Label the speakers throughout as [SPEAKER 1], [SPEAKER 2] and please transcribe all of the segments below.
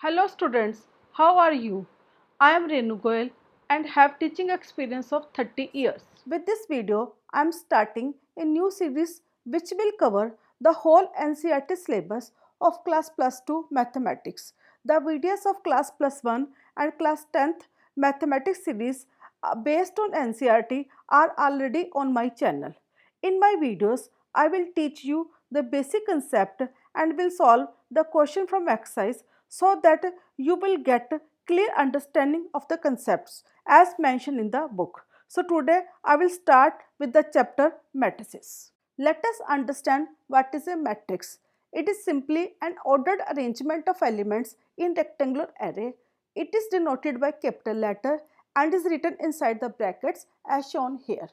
[SPEAKER 1] Hello students, how are you? I am Renu Goyal and have teaching experience of 30 years. With this video, I am starting a new series which will cover the whole NCERT syllabus of Class +2 Mathematics. The videos of Class +1 and Class 10th Mathematics series based on NCERT are already on my channel. In my videos, I will teach you the basic concept and will solve the question from exercise so that you will get clear understanding of the concepts as mentioned in the book. So today I will start with the chapter matrices. Let us understand what is a matrix. It is simply an ordered arrangement of elements in rectangular array. It is denoted by capital letter and is written inside the brackets as shown here.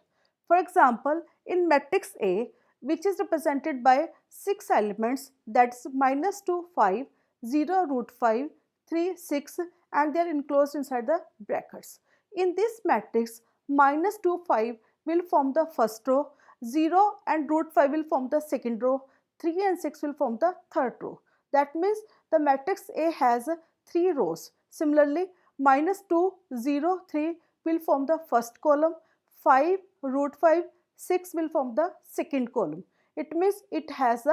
[SPEAKER 1] For example, in matrix A, which is represented by 6 elements, that's -2, 5, 0, √5, 3, 6, and they are enclosed inside the brackets. In this matrix, -2, 5 will form the first row, 0 and √5 will form the second row, 3 and 6 will form the third row. That means the matrix A has 3 rows. Similarly, -2, 0, 3 will form the first column, 5, √5, 6 will form the second column. It means it has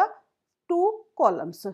[SPEAKER 1] 2 columns.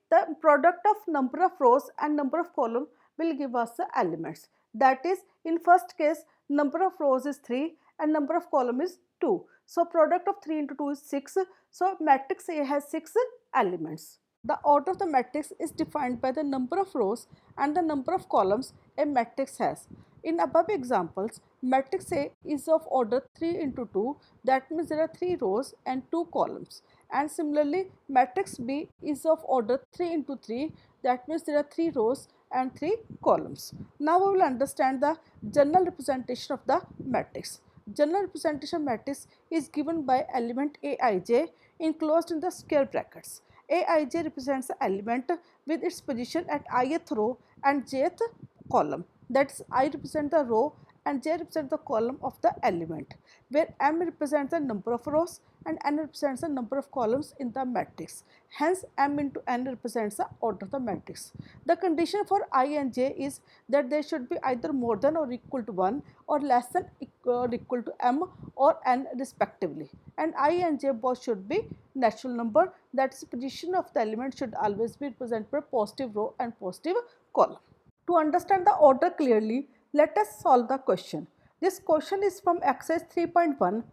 [SPEAKER 1] The product of number of rows and number of columns will give us the elements. That is, in first case, number of rows is 3 and number of columns is 2. So, product of 3 into 2 is 6. So, matrix A has 6 elements. The order of the matrix is defined by the number of rows and the number of columns a matrix has. In above examples, matrix A is of order 3 into 2, that means there are 3 rows and 2 columns. And similarly, matrix B is of order 3 into 3, that means there are 3 rows and 3 columns. Now we will understand the general representation of the matrix. General representation matrix is given by element Aij enclosed in the square brackets. Aij represents the element with its position at ith row and jth column. That is, I represent the row and j represents the column of the element, where m represents the number of rows and n represents the number of columns in the matrix. Hence, m into n represents the order of the matrix. The condition for I and j is that they should be either more than or equal to 1 or less than or equal to m or n respectively. And I and j both should be natural number, that is, position of the element should always be represented by positive row and positive column. To understand the order clearly, let us solve the question. This question is from exercise 3.1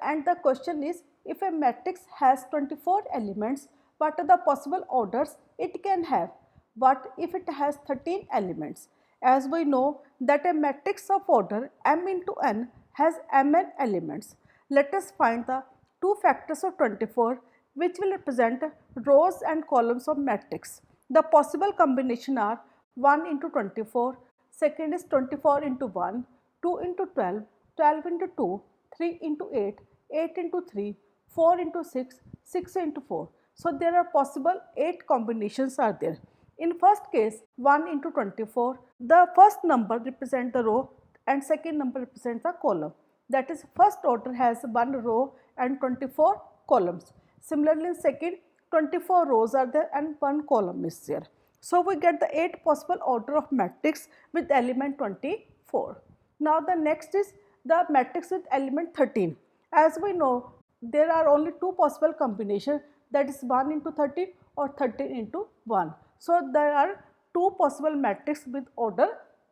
[SPEAKER 1] and the question is, if a matrix has 24 elements, what are the possible orders it can have? What if it has 13 elements? As we know that a matrix of order m into n has mn elements. Let us find the two factors of 24 which will represent rows and columns of matrix. The possible combination are 1 into 24, second is 24 into 1, 2 into 12, 12 into 2, 3 into 8, 8 into 3, 4 into 6, 6 into 4. So, there are possible 8 combinations are there. In first case, 1 into 24, the first number represents the row and second number represents the column. That is, first order has 1 row and 24 columns. Similarly, in second, 24 rows are there and 1 column is there. So, we get the 8 possible order of matrix with element 24. Now, the next is the matrix with element 13. As we know, there are only 2 possible combinations, that is 1 into 13 or 13 into 1. So, there are 2 possible matrices with order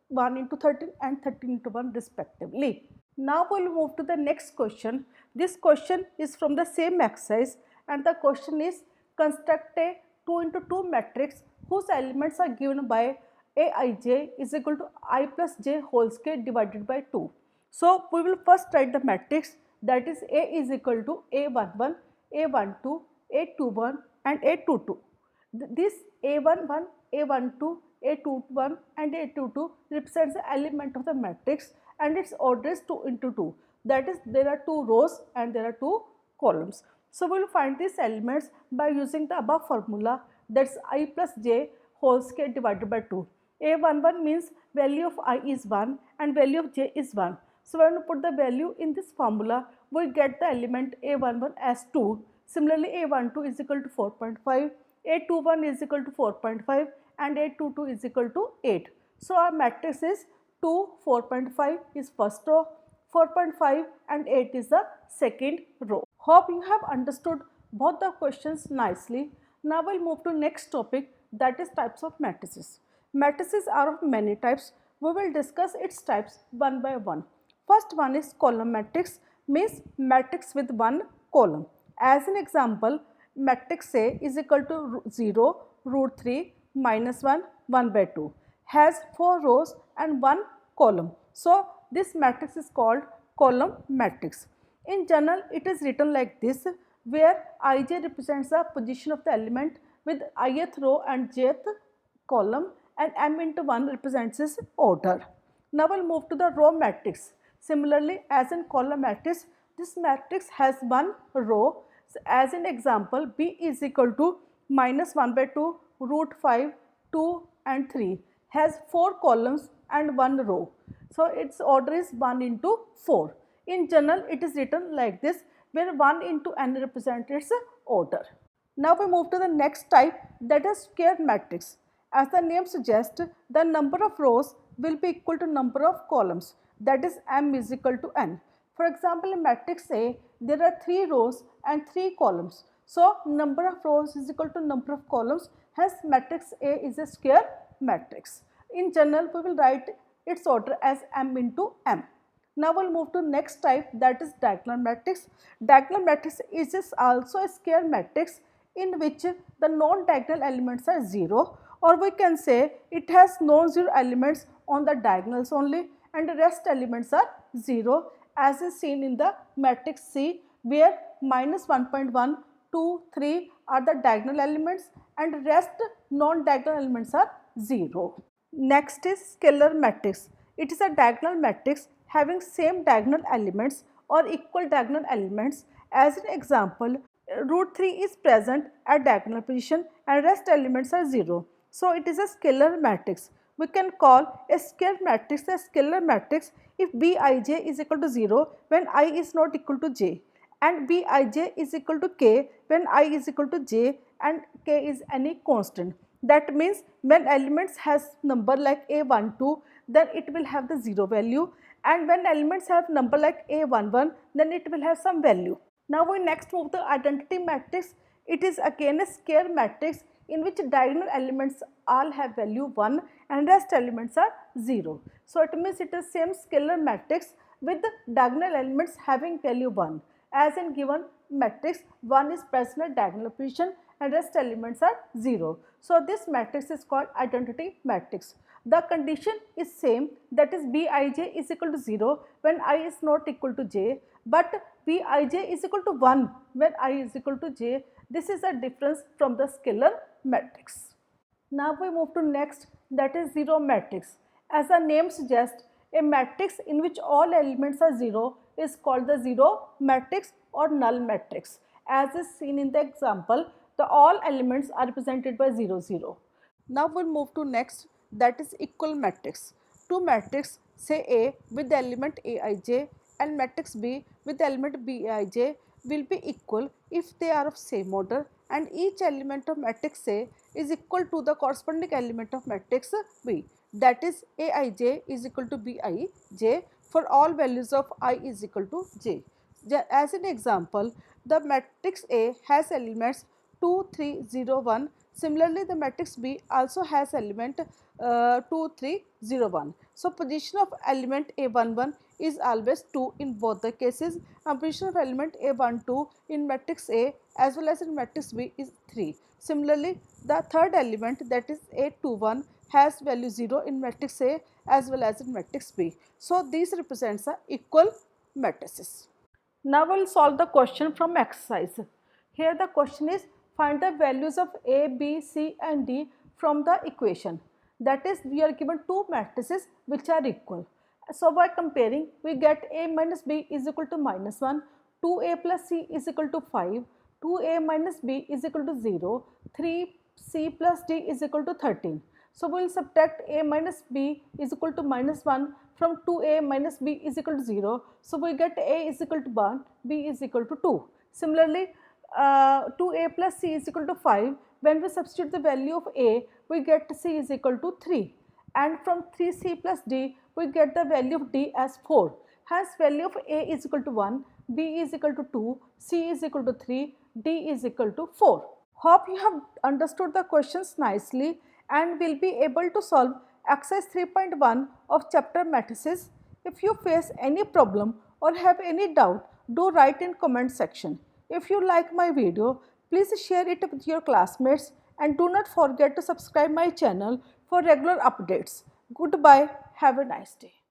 [SPEAKER 1] 1 into 13 and 13 into 1 respectively. Now, we will move to the next question. This question is from the same exercise and the question is, construct a 2 into 2 matrix whose elements are given by Aij is equal to I plus j whole square divided by 2. So, we will first write the matrix, that is A is equal to A11, A12, A21 and A22. This A11, A12, A21 and A22 represents the element of the matrix and its order is 2 into 2. That is, there are 2 rows and there are 2 columns. So, we will find these elements by using the above formula, that is I plus j whole square divided by 2. A11 means value of I is 1 and value of j is 1. So, when we put the value in this formula, we get the element A11 as 2. Similarly, A12 is equal to 4.5, A21 is equal to 4.5 and 8, 2, 2 is equal to 8. So our matrix is 2, 4.5 is first row, 4.5 and 8 is the second row. Hope you have understood both the questions nicely. Now we'll move to next topic, that is types of matrices. Matrices are of many types. We will discuss its types one by one. First one is column matrix, means matrix with one column. As an example, matrix A is equal to 0, root 3, minus 1, 1 by 2. Has 4 rows and 1 column. So this matrix is called column matrix. In general, it is written like this, where ij represents the position of the element with ith row and jth column, and m into 1 represents its order. Now we'll move to the row matrix. Similarly, as in column matrix, this matrix has one row. So as an example, B is equal to minus 1 by 2, root 5, 2 and 3, has 4 columns and 1 row. So its order is 1 into 4. In general, it is written like this, where 1 into n represents its order. Now we move to the next type, that is square matrix. As the name suggests, the number of rows will be equal to number of columns, that is m is equal to n. For example, in matrix A, there are 3 rows and 3 columns. So number of rows is equal to number of columns, hence matrix A is a square matrix. In general, we will write its order as m into m. Now we'll move to next type, that is diagonal matrix. Diagonal matrix is also a square matrix in which the non-diagonal elements are 0, or we can say it has non-zero elements on the diagonals only and the rest elements are 0, as is seen in the matrix C, where minus 1.1, 2, 3 are the diagonal elements and rest non-diagonal elements are 0. Next is scalar matrix. It is a diagonal matrix having same diagonal elements or equal diagonal elements. As an example, root 3 is present at diagonal position and rest elements are 0. So it is a scalar matrix. We can call a square matrix a scalar matrix if Bij is equal to 0 when I is not equal to j, and Bij is equal to k when I is equal to j and k is any constant. That means when elements has number like a12, then it will have the 0 value, and when elements have number like a11, then it will have some value. Now we next move to identity matrix. It is again a square matrix in which diagonal elements all have value 1 and rest elements are 0. So it means it is same scalar matrix with diagonal elements having value 1. As in given matrix, 1 is present at diagonal position and rest elements are 0. So this matrix is called identity matrix. The condition is same, that is Bij is equal to 0 when I is not equal to j, but Bij is equal to 1 when I is equal to j. This is a difference from the scalar matrix. Now we move to next, that is zero matrix. As the name suggests, a matrix in which all elements are 0 is called the zero matrix or null matrix. As is seen in the example, the all elements are represented by 0, 0. Now we'll move to next, that is equal matrix. Two matrix, say A with the element Aij and matrix B with the element Bij will be equal if they are of same order and each element of matrix A is equal to the corresponding element of matrix B. That is Aij is equal to Bij for all values of I is equal to j. As an example, the matrix A has elements 2, 3, 0, 1. Similarly, the matrix B also has element 2, 3, 0, 1. So, position of element A11 is always 2 in both the cases, and position of element A12 in matrix A as well as in matrix B is 3. Similarly, the third element, that is A21, has value 0 in matrix A as well as in matrix B. So, these represents the equal matrices. Now, we will solve the question from exercise. Here the question is, find the values of A, B, C and D from the equation. That is, we are given two matrices which are equal. So by comparing, we get A minus B is equal to minus 1, 2A plus C is equal to 5, 2A minus B is equal to 0, 3C plus D is equal to 13. So we will subtract A minus B is equal to minus 1 from 2A minus B is equal to 0. So we get A is equal to 1, B is equal to 2. Similarly, 2A plus C is equal to 5, When we substitute the value of a, we get c is equal to 3. And from 3c plus d, we get the value of d as 4. Hence, value of a is equal to 1, b is equal to 2, c is equal to 3, d is equal to 4. Hope you have understood the questions nicely and will be able to solve exercise 3.1 of chapter matrices. If you face any problem or have any doubt, do write in comment section. If you like my video, please share it with your classmates and do not forget to subscribe my channel for regular updates. Goodbye. Have a nice day.